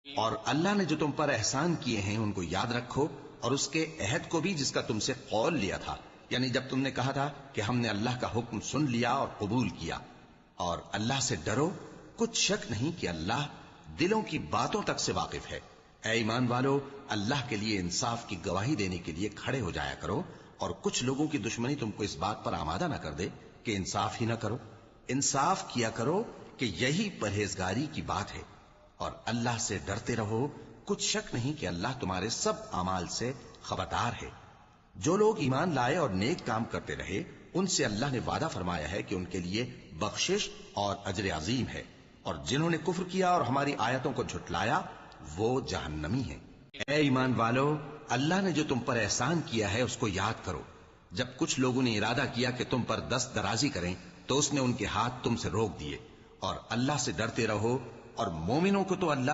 और अल्लाह ने जो तुम पर एहसान किए हैं उनको याद रखो, और उसके अहद को भी जिसका तुमसे कौल लिया था, यानी जब तुमने कहा था कि हमने अल्लाह का हुक्म सुन लिया और कबूल किया। और अल्लाह से डरो, कुछ शक नहीं कि अल्लाह दिलों की बातों तक से वाकिफ है। ऐ ईमान वालो, अल्लाह के लिए इंसाफ की गवाही देने के लिए खड़े हो जाया करो, और कुछ लोगों की दुश्मनी तुमको इस बात पर आमादा ना कर दे कि इंसाफ ही ना करो। इंसाफ किया करो कि यही परहेजगारी की बात है, और अल्लाह से डरते रहो, कुछ शक नहीं कि अल्लाह तुम्हारे सब अमाल से खबरदार है। जो लोग ईमान लाए और नेक काम करते रहे, उनसे अल्लाह ने वादा फरमाया है कि उनके लिए बख्शिश और अजर अजीम है, और जिन्होंने कुफ्र किया और हमारी आयतों को झुटलाया वो जहन्नमी है। ऐ ईमान वालो, अल्लाह ने जो तुम पर एहसान किया है उसको याद करो। जब कुछ लोगों ने इरादा किया कि तुम पर दस्त दराजी करें, तो उसने उनके हाथ तुमसे रोक दिए। और अल्लाह से डरते रहो, और मोमिनों को तो अल्लाह